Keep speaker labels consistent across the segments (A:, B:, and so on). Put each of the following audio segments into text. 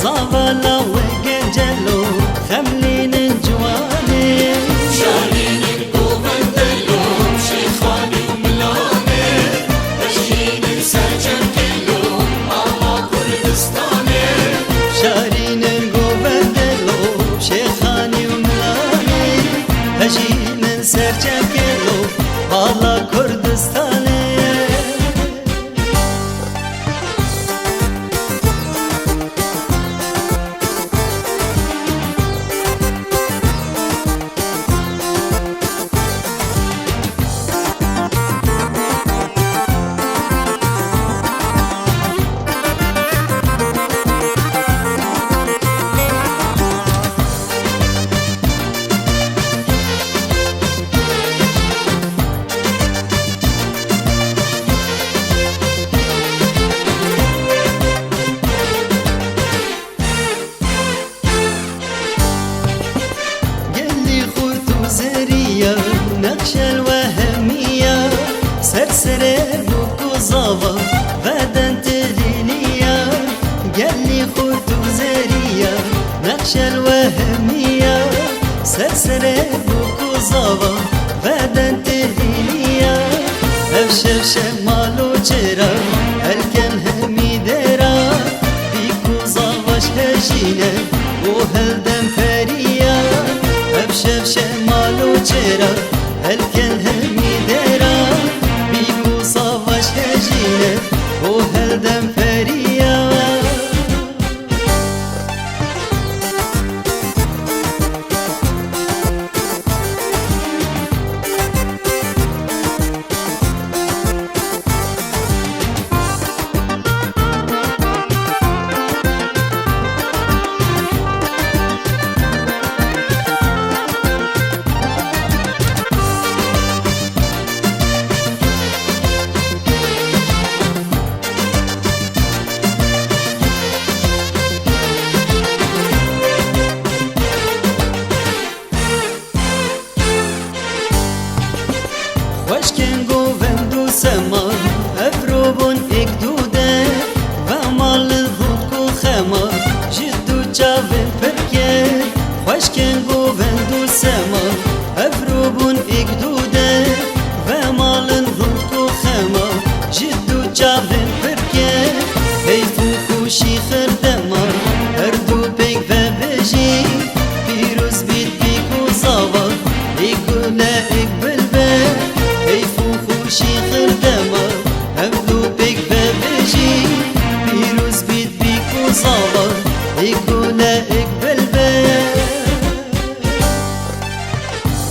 A: زاvala وجنجلو خملين جواني
B: شارين الجوفندلو شيخاني وملاني هجين سجن كله على كردستاني
A: شارين الجوفندلو شيخاني وملاني هجين سجن كله على كردستاني نقش الوهمية سرسرة بوكو زافا بدن تلينية قالي خوتو زرية نقش الوهمية سرسرة بوكو زافا بدن تلينية أفشف شمالو جرا هالكم همي درا بيكو زافاش هجينة وهالدم فريا أفشف شمالو جرا هالكل همي درا بيكو صافاش هجينة وهالدم فريا وشكن جوفندو سما أفروبون إكدودة ومال الهوكو خما جدو جافن بركة وشكن جوفندو سما أفروبون إكدودة ومال الهوكو خما جدو جافن بركة هيفو خوشي خردما هردو بيك ببجي بيروز بيت بيكو صابا إيكولا إقبل خوشی خردما هفدو بک ببجی پیروز بید بیکو زاوا ایکولا اقبل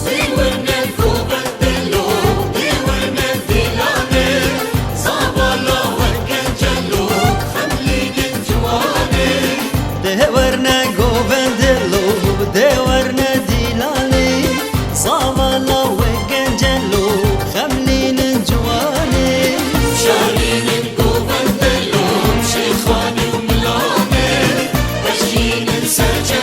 B: ديورنا الجوفندلو ديورنا الديلاني زابالا وجنجلو خملين الجواني
A: دهورنا جوفندلو دهورنا ديلاني زاوالا وجنجلو خملين جواني
B: شارين الجوفندلو شيخاني وملاني هجين سجن